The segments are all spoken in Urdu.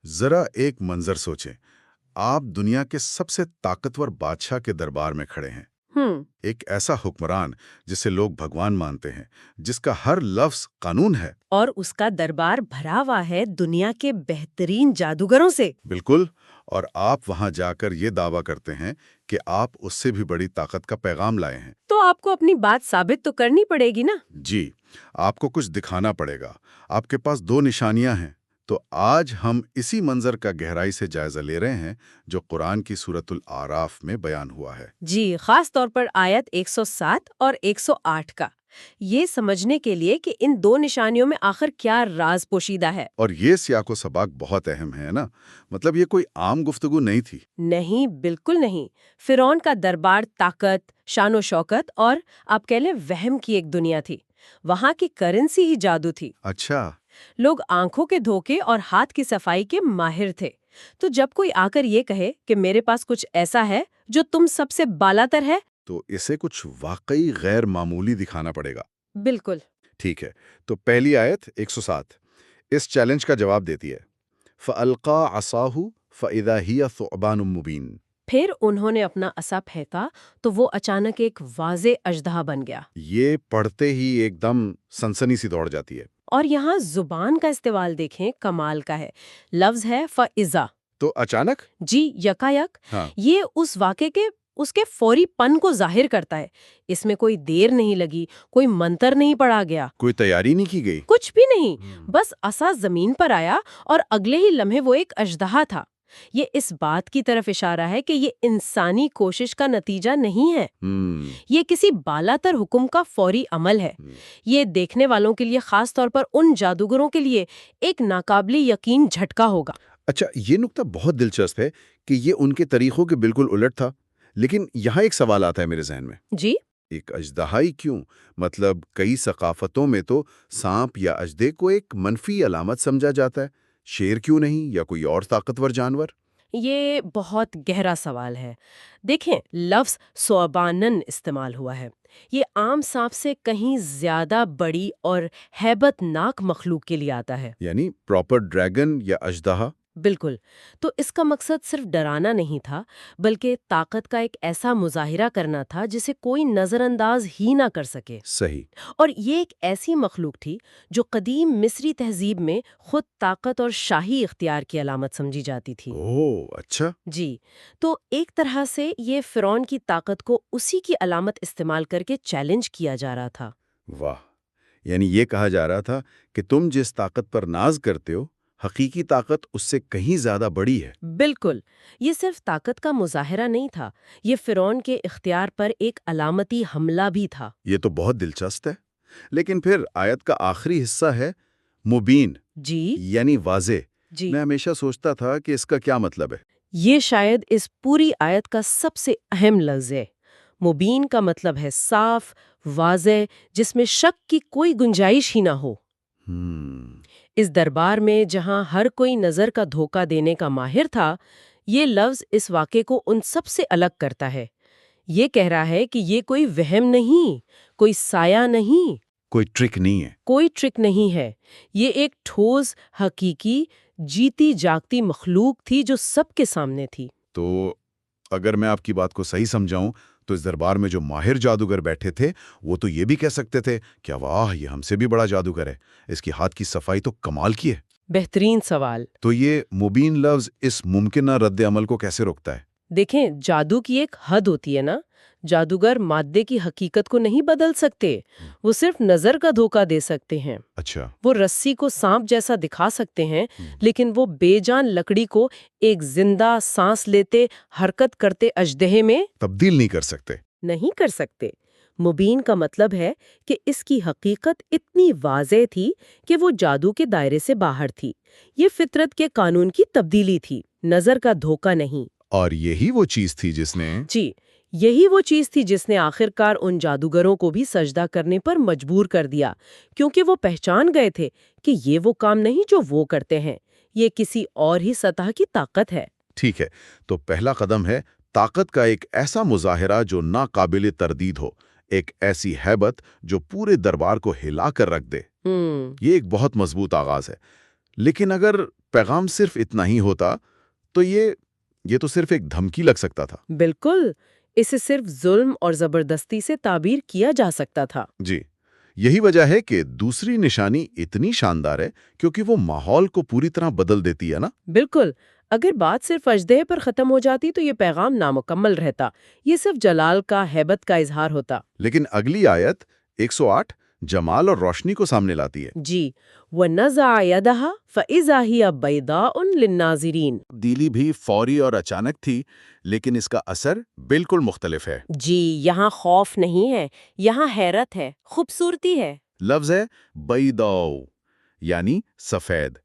ذرا ایک منظر سوچیں، آپ دنیا کے سب سے طاقتور بادشاہ کے دربار میں کھڑے ہیں۔ ایک ایسا حکمران جسے لوگ بھگوان مانتے ہیں، جس کا ہر لفظ قانون ہے۔ اور اس کا دربار بھرا ہوا ہے دنیا کے بہترین جادوگروں سے۔ بالکل، اور آپ وہاں جا کر یہ دعویٰ کرتے ہیں کہ آپ اس سے بھی بڑی طاقت کا پیغام لائے ہیں۔ تو آپ کو اپنی بات ثابت تو کرنی پڑے گی نا؟ جی، آپ کو کچھ دکھانا پڑے گا۔ آپ کے پاس 2 نشانیاں ہیں۔ تو آج ہم اسی منظر کا گہرائی سے جائزہ لے رہے ہیں جو قرآن کی سورۃ الاعراف میں بیان ہوا ہے۔ جی، خاص طور پر آیت 107 اور 108 کا، یہ سمجھنے کے لیے کہ ان 2 نشانیوں میں آخر کیا راز پوشیدہ ہے۔ اور یہ سیاق و سباق بہت اہم ہے نا، مطلب یہ کوئی عام گفتگو نہیں تھی۔ نہیں، بالکل نہیں۔ فرعون کا دربار طاقت، شان و شوکت اور آپ کہہ لیں وہم کی ایک دنیا تھی۔ وہاں کی کرنسی ہی جادو تھی۔ اچھا، لوگ آنکھوں کے دھوکے اور ہاتھ کی صفائی کے ماہر تھے۔ تو جب کوئی آ کر یہ کہے کہ میرے پاس کچھ ایسا ہے جو تم سب سے بالاتر ہے، تو اسے کچھ واقعی غیر معمولی دکھانا پڑے گا۔ بالکل۔ ٹھیک ہے، تو پہلی آیت 107 اس چیلنج کا جواب دیتی ہے۔ فَأَلْقَىٰ عَصَاهُ فَإِذَا هِيَ ثُعْبَانٌ مُّبِينٌ۔ پھر انہوں نے اپنا عصا پھینکا تو وہ اچانک ایک واضح اژدہا بن گیا۔ یہ پڑھتے ہی ایک دم سنسنی سی دوڑ جاتی ہے۔ اور یہاں زبان کا استعمال دیکھیں، کمال کا ہے۔ لفظ ہے فَإِذَا۔ تو اچانک؟ جی، یکایک۔ ہاں۔ یہ اس واقعے کے اس کے فوری پن کو ظاہر کرتا ہے۔ اس میں کوئی دیر نہیں لگی، کوئی منتر نہیں پڑھا گیا، کوئی تیاری نہیں کی گئی؟ کچھ بھی نہیں۔ بس عصا زمین پر آیا اور اگلے ہی لمحے وہ ایک اژدہا تھا۔ یہ اس بات کی طرف اشارہ ہے کہ یہ انسانی کوشش کا نتیجہ نہیں ہے، یہ کسی بالاتر حکم کا فوری عمل ہے۔ یہ دیکھنے والوں کے لیے، خاص طور پر ان جادوگروں کے لیے، ایک ناقابل یقین جھٹکا ہوگا۔ اچھا، یہ نکتہ بہت دلچسپ ہے کہ یہ ان کے طریقوں کے بالکل الٹ تھا، لیکن یہاں ایک سوال آتا ہے میرے ذہن میں۔ جی؟ ایک اژدہائی کیوں؟ مطلب کئی ثقافتوں میں تو سانپ یا اژدے کو ایک منفی علامت سمجھا جاتا ہے، شیر کیوں نہیں یا کوئی اور طاقتور جانور؟ یہ بہت گہرا سوال ہے۔ دیکھیں، لفظ ثعبانن استعمال ہوا ہے۔ یہ عام سانپ سے کہیں زیادہ بڑی اور ہیبت ناک مخلوق کے لیے آتا ہے۔ یعنی پراپر ڈریگن یا اژدہا؟ بالکل۔ تو اس کا مقصد صرف ڈرانا نہیں تھا، بلکہ طاقت کا ایک ایسا مظاہرہ کرنا تھا جسے کوئی نظر انداز ہی نہ کر سکے۔ صحیح۔ اور یہ ایک ایسی مخلوق تھی جو قدیم مصری تہذیب میں خود طاقت اور شاہی اختیار کی علامت سمجھی جاتی تھی۔ اوہ، اچھا۔ جی، تو ایک طرح سے یہ فرعون کی طاقت کو اسی کی علامت استعمال کر کے چیلنج کیا جا رہا تھا۔ واہ، یعنی یہ کہا جا رہا تھا کہ تم جس طاقت پر ناز کرتے ہو، حقیقی طاقت اس سے کہیں زیادہ بڑی ہے۔ بالکل۔ یہ صرف طاقت کا مظاہرہ نہیں تھا، یہ فرعون کے اختیار پر ایک علامتی حملہ بھی تھا۔ یہ تو بہت دلچسپ ہے، لیکن پھر آیت کا آخری حصہ ہے مبین، جی؟ یعنی واضح۔ جی، میں ہمیشہ سوچتا تھا کہ اس کا کیا مطلب ہے۔ یہ شاید اس پوری آیت کا سب سے اہم لفظ ہے۔ مبین کا مطلب ہے صاف، واضح، جس میں شک کی کوئی گنجائش ہی نہ ہو۔ اس دربار میں جہاں ہر کوئی نظر کا دھوکہ دینے کا ماہر تھا، یہ لفظ اس واقعے کو ان سب سے الگ کرتا ہے۔ یہ کہہ رہا ہے کہ یہ کوئی وہم نہیں، کوئی سایہ نہیں، کوئی ٹرک نہیں ہے۔ کوئی ٹرک نہیں ہے۔ یہ ایک ٹھوس، حقیقی، جیتی جاگتی مخلوق تھی جو سب کے سامنے تھی۔ تو اگر میں آپ کی بات کو صحیح سمجھاؤں تو اس دربار میں جو ماہر جادوگر بیٹھے تھے وہ تو یہ بھی کہہ سکتے تھے کہ واہ، یہ ہم سے بھی بڑا جادوگر ہے، اس کی ہاتھ کی صفائی تو کمال کی ہے۔ بہترین سوال۔ تو یہ مبین لفظ اس ممکنہ رد عمل کو کیسے روکتا ہے؟ دیکھیں، جادو کی ایک حد ہوتی ہے نا۔ جادوگر مادے کی حقیقت کو نہیں بدل سکتے، وہ صرف نظر کا دھوکہ دے سکتے ہیں۔ اچھا۔ وہ رسی کو سانپ جیسا دکھا سکتے ہیں، لیکن وہ بے جان لکڑی کو ایک زندہ، سانس لیتے، حرکت کرتے اژدہے میں تبدیل نہیں کر سکتے۔ نہیں کر سکتے۔ مبین کا مطلب ہے کہ اس کی حقیقت اتنی واضح تھی کہ وہ جادو کے دائرے سے باہر تھی۔ یہ فطرت کے قانون کی تبدیلی تھی، نظر کا دھوکہ نہیں۔ اور یہی وہ چیز تھی جس نے جی، یہی وہ چیز تھی جس نے آخرکار ان جادوگروں کو بھی سجدہ کرنے پر مجبور کر دیا، کیونکہ وہ پہچان گئے تھے کہ یہ وہ کام نہیں جو وہ کرتے ہیں، یہ کسی اور ہی سطح کی طاقت ہے۔ ٹھیک ہے، تو پہلا قدم ہے طاقت کا ایک ایسا مظاہرہ جو ناقابل تردید ہو، ایک ایسی ہیبت جو پورے دربار کو ہلا کر رکھ دے۔ یہ ایک بہت مضبوط آغاز ہے، لیکن اگر پیغام صرف اتنا ہی ہوتا تو یہ تو صرف ایک دھمکی لگ سکتا تھا۔ بالکل، اسے صرف ظلم اور زبردستی سے تعبیر کیا جا سکتا تھا۔ جی، یہی وجہ ہے کہ دوسری نشانی اتنی شاندار ہے کیونکہ وہ ماحول کو پوری طرح بدل دیتی ہے نا؟ بالکل، اگر بات صرف اژدہے پر ختم ہو جاتی تو یہ پیغام نامکمل رہتا، یہ صرف جلال کا، ہیبت کا اظہار ہوتا۔ لیکن اگلی آیت 108 جمال اور روشنی کو سامنے لاتی ہے۔ جی، وَنَزَعَ يَدَهَا فَإِذَا هِيَ بَيْضَاءٌ لِلنَّاظِرِينَ۔ تبدیلی بھی فوری اور اچانک تھی، لیکن اس کا اثر بالکل مختلف ہے۔ جی، یہاں خوف نہیں ہے، یہاں حیرت ہے، خوبصورتی ہے۔ لفظ ہے بیضاء، یعنی سفید۔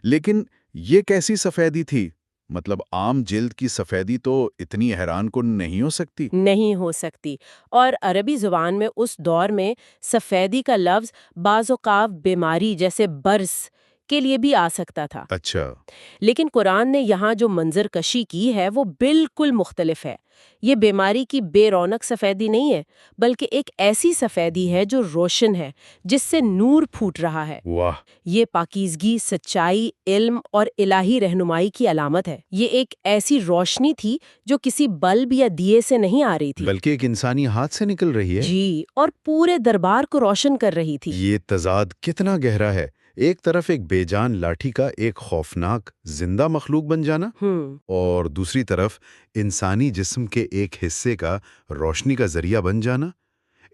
لیکن یہ کیسی سفیدی تھی؟ مطلب عام جلد کی سفیدی تو اتنی حیران کن نہیں ہو سکتی۔ نہیں ہو سکتی، اور عربی زبان میں اس دور میں سفیدی کا لفظ بعض اوقات بیماری جیسے برس کے لیے بھی آ سکتا تھا۔ اچھا، لیکن قرآن نے یہاں جو منظر کشی کی ہے وہ بالکل مختلف ہے۔ یہ بیماری کی بے رونق سفیدی نہیں ہے، بلکہ ایک ایسی سفیدی ہے جو روشن ہے، جس سے نور پھوٹ رہا ہے۔ واہ، یہ پاکیزگی، سچائی، علم اور الہی رہنمائی کی علامت ہے۔ یہ ایک ایسی روشنی تھی جو کسی بلب یا دیے سے نہیں آ رہی تھی، بلکہ ایک انسانی ہاتھ سے نکل رہی ہے۔ جی، اور پورے دربار کو روشن کر رہی تھی۔ یہ تضاد کتنا گہرا ہے، ایک طرف ایک بے جان لاٹھی کا ایک خوفناک زندہ مخلوق بن جانا، اور دوسری طرف انسانی جسم کے ایک حصے کا روشنی کا ذریعہ بن جانا،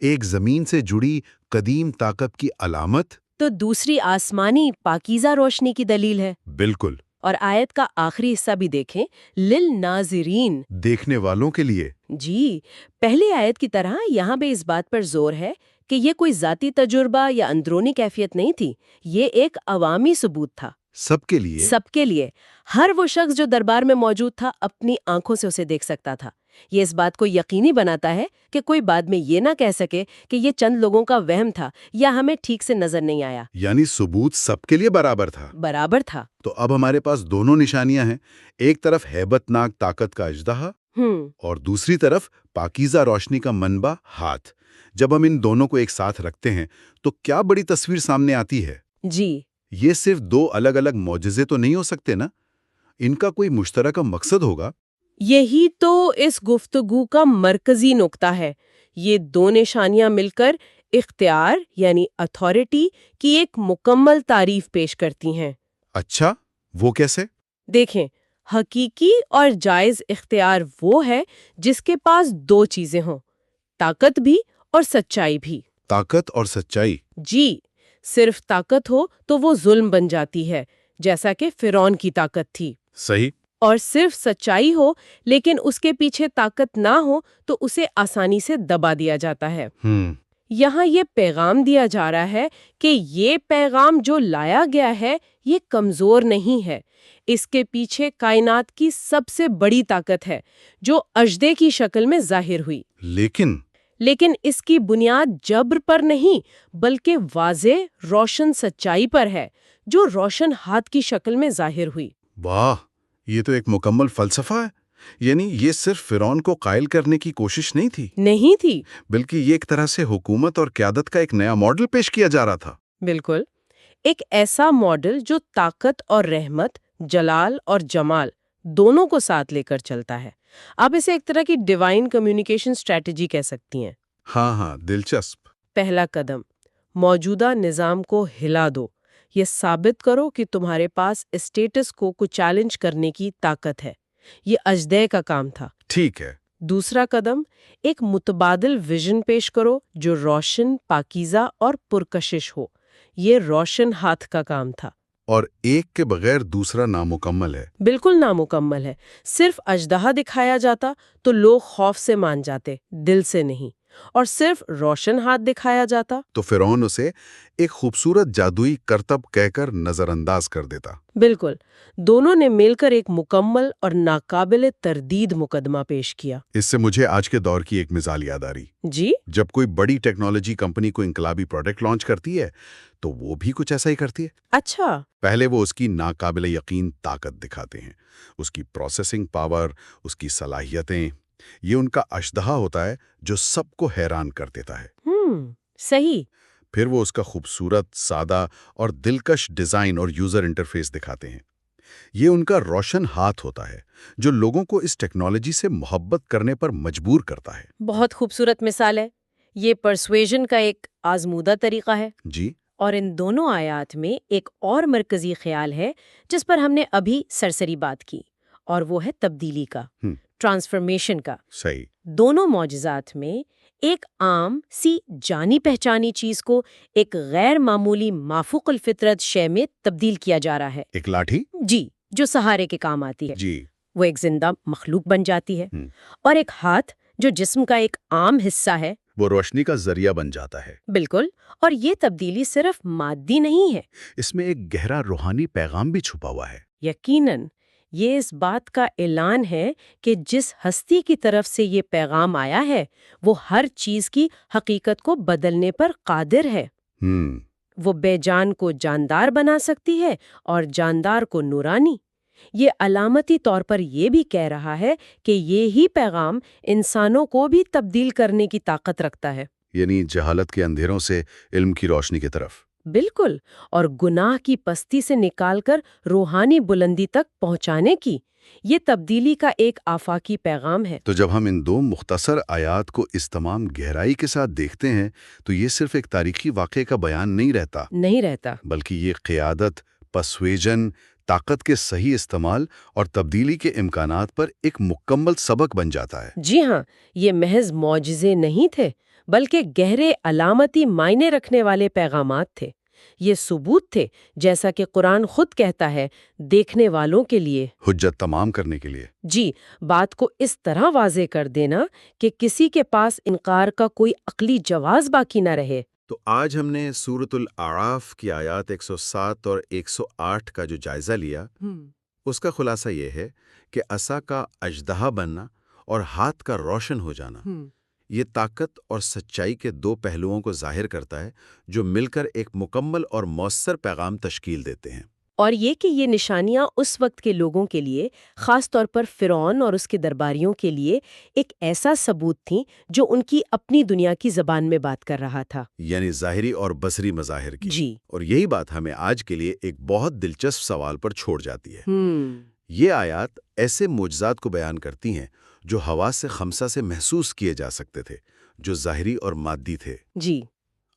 ایک زمین سے جڑی قدیم طاقت کی علامت۔ تو دوسری آسمانی پاکیزہ روشنی کی دلیل ہے۔ بالکل، اور آیت کا آخری حصہ بھی دیکھیں، للناظرین، دیکھنے والوں کے لیے۔ جی، پہلی آیت کی طرح یہاں بھی اس بات پر زور ہے کہ یہ کوئی ذاتی تجربہ یا اندرونی کیفیت نہیں تھی، یہ ایک عوامی ثبوت تھا۔ سب کے لیے۔ سب کے لیے، ہر وہ شخص جو دربار میں موجود تھا اپنی آنکھوں سے اسے دیکھ سکتا تھا۔ یہ اس بات کو یقینی بناتا ہے کہ کوئی بعد میں یہ نہ کہہ سکے کہ یہ چند لوگوں کا وہم تھا یا ہمیں ٹھیک سے نظر نہیں آیا۔ یعنی ثبوت سب کے لیے برابر تھا۔ برابر تھا۔ تو اب ہمارے پاس دونوں نشانیاں ہیں، ایک طرف ہیبت ناک طاقت کا اژدہا اور دوسری طرف پاکیزہ روشنی کا منبع ہاتھ۔ جب ہم ان دونوں کو ایک ساتھ رکھتے ہیں تو کیا بڑی تصویر سامنے آتی ہے؟ جی، یہ صرف دو الگ الگ معجزے تو نہیں ہو سکتے نا، ان کا کوئی مشترکہ مقصد ہوگا۔ یہی تو اس گفتگو کا مرکزی نقطہ ہے۔ یہ دو نشانیاں مل کر اختیار یعنی اتھارٹی کی ایک مکمل تعریف پیش کرتی ہیں۔ اچھا، وہ کیسے؟ دیکھیں، حقیقی اور جائز اختیار وہ ہے جس کے پاس دو چیزیں ہوں، طاقت بھی اور سچائی بھی۔ طاقت اور سچائی؟ جی، صرف طاقت ہو تو وہ ظلم بن جاتی ہے، جیسا کہ فرعون کی طاقت تھی۔ صحیح۔ اور صرف سچائی ہو لیکن اس کے پیچھے طاقت نہ ہو تو اسے آسانی سے دبا دیا جاتا ہے۔ یہاں یہ پیغام دیا جا رہا ہے کہ یہ پیغام جو لایا گیا ہے یہ کمزور نہیں ہے، اس کے پیچھے کائنات کی سب سے بڑی طاقت ہے جو اژدہے کی شکل میں ظاہر ہوئی۔ لیکن اس کی بنیاد جبر پر نہیں بلکہ واضح روشن سچائی پر ہے جو روشن ہاتھ کی شکل میں ظاہر ہوئی۔ واہ، یہ تو ایک مکمل فلسفہ ہے۔ یعنی یہ صرف فرعون کو قائل کرنے کی کوشش نہیں تھی بلکہ یہ ایک طرح سے حکومت اور قیادت کا ایک نیا ماڈل پیش کیا جا رہا تھا۔ بالکل، ایک ایسا ماڈل جو طاقت اور رحمت، جلال اور جمال دونوں کو ساتھ لے کر چلتا ہے۔ آپ اسے ایک طرح کی ڈیوائن کمیونیکیشن اسٹریٹجی کہہ سکتی ہیں۔ ہاں، دلچسپ۔ پہلا قدم، موجودہ نظام کو ہلا دو، یہ ثابت کرو کہ تمہارے پاس اسٹیٹس کو چیلنج کرنے کی طاقت ہے۔ یہ اژدہے کا کام تھا۔ ٹھیک ہے۔ دوسرا قدم، ایک متبادل ویژن پیش کرو جو روشن، پاکیزہ اور پرکشش ہو۔ یہ روشن ہاتھ کا کام تھا۔ اور ایک کے بغیر دوسرا نامکمل ہے۔ بالکل نامکمل ہے۔ صرف اژدہا دکھایا جاتا تو لوگ خوف سے مان جاتے، دل سے نہیں، اور صرف روشن ہاتھ دکھایا جاتا تو فرعون اسے ایک خوبصورت جادوئی کرتب کہہ کر نظر انداز کر دیتا۔ بالکل، دونوں نے مل کر ایک مکمل اور ناقابل تردید مقدمہ پیش کیا۔ اس سے مجھے آج کے دور کی ایک مثال یاد آ رہی۔ جی؟ جب کوئی بڑی ٹیکنالوجی کمپنی کوئی انقلابی پروڈکٹ لانچ کرتی ہے تو وہ بھی کچھ ایسا ہی کرتی ہے۔ اچھا۔ پہلے وہ اس کی ناقابل یقین طاقت دکھاتے ہیں، اس کی پروسیسنگ پاور، اس کی صلاحیتیں۔ یہ ان کا اژدہا ہوتا ہے جو سب کو حیران کر دیتا ہے۔ صحیح۔ پھر وہ اس کا خوبصورت، سادہ اور دلکش ڈیزائن اور یوزر انٹرفیس دکھاتے ہیں۔ یہ ان کا روشن ہاتھ ہوتا ہے جو لوگوں کو اس ٹیکنالوجی سے محبت کرنے پر مجبور کرتا ہے۔ بہت خوبصورت مثال ہے۔ یہ پرسویژن کا ایک آزمودہ طریقہ ہے۔ جی، اور ان دونوں آیات میں ایک اور مرکزی خیال ہے جس پر ہم نے ابھی سرسری بات کی، اور وہ ہے تبدیلی کا، ٹرانسفرمیشن کا۔ صحیح۔ دونوں معجزات میں ایک عام سی جانی پہچانی چیز کو ایک غیر معمولی مافوق الفطرت شے میں تبدیل کیا جا رہا ہے۔ ایک لاٹھی؟ جی، جو سہارے کے کام آتی ہے، جی، وہ ایک زندہ مخلوق بن جاتی ہے۔ اور ایک ہاتھ جو جسم کا ایک عام حصہ ہے، وہ روشنی کا ذریعہ بن جاتا ہے۔ بالکل۔ اور یہ تبدیلی صرف مادی نہیں ہے، اس میں ایک گہرا روحانی پیغام بھی چھپا ہوا ہے۔ یقیناً یہ اس بات کا اعلان ہے کہ جس ہستی کی طرف سے یہ پیغام آیا ہے وہ ہر چیز کی حقیقت کو بدلنے پر قادر ہے۔ وہ بے جان کو جاندار بنا سکتی ہے اور جاندار کو نورانی۔ یہ علامتی طور پر یہ بھی کہہ رہا ہے کہ یہی پیغام انسانوں کو بھی تبدیل کرنے کی طاقت رکھتا ہے، یعنی جہالت کے اندھیروں سے علم کی روشنی کی طرف۔ بالکل، اور گناہ کی پستی سے نکال کر روحانی بلندی تک پہنچانے کی۔ یہ تبدیلی کا ایک آفاقی پیغام ہے۔ تو جب ہم ان دو مختصر آیات کو اس تمام گہرائی کے ساتھ دیکھتے ہیں تو یہ صرف ایک تاریخی واقعے کا بیان نہیں رہتا، بلکہ یہ قیادت، پرسویژن، طاقت کے صحیح استعمال اور تبدیلی کے امکانات پر ایک مکمل سبق بن جاتا ہے۔ جی ہاں، یہ محض معجزے نہیں تھے بلکہ گہرے علامتی معنی رکھنے والے پیغامات تھے۔ یہ ثبوت تھے، جیسا کہ قرآن خود کہتا ہے، دیکھنے والوں کے لیے، حجت تمام کرنے کے لیے۔ جی، بات کو اس طرح واضح کر دینا کہ کسی کے پاس انکار کا کوئی عقلی جواز باقی نہ رہے۔ تو آج ہم نے سورۃ الاعراف کی آیات 107 اور 108 کا جو جائزہ لیا، اس کا خلاصہ یہ ہے کہ عصا کا اژدہا بننا اور ہاتھ کا روشن ہو جانا، یہ طاقت اور سچائی کے دو پہلوؤں کو ظاہر کرتا ہے جو مل کر ایک مکمل اور مؤثر پیغام تشکیل دیتے ہیں۔ اور یہ کہ یہ نشانیاں اس وقت کے لوگوں کے لیے، خاص طور پر فرعون اور اس کے درباریوں کے لیے، ایک ایسا ثبوت تھیں جو ان کی اپنی دنیا کی زبان میں بات کر رہا تھا، یعنی ظاہری اور بصری مظاہر کی۔ جی، اور یہی بات ہمیں آج کے لیے ایک بہت دلچسپ سوال پر چھوڑ جاتی ہے۔ یہ آیات ایسے معجزات کو بیان کرتی ہیں جو حواس سے خمسہ سے محسوس کیے جا سکتے تھے، جو ظاہری اور مادی تھے۔ جی،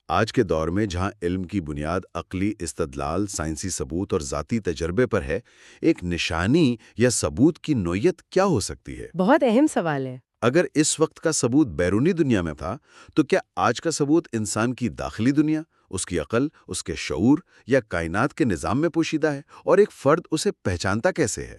آج کے دور میں جہاں علم کی بنیاد عقلی استدلال، سائنسی ثبوت اور ذاتی تجربے پر ہے، ایک نشانی یا ثبوت کی نوعیت کیا ہو سکتی ہے؟ بہت اہم سوال ہے۔ اگر اس وقت کا ثبوت بیرونی دنیا میں تھا، تو کیا آج کا ثبوت انسان کی داخلی دنیا، اس کی عقل، اس کے شعور یا کائنات کے نظام میں پوشیدہ ہے، اور ایک فرد اسے پہچانتا کیسے ہے؟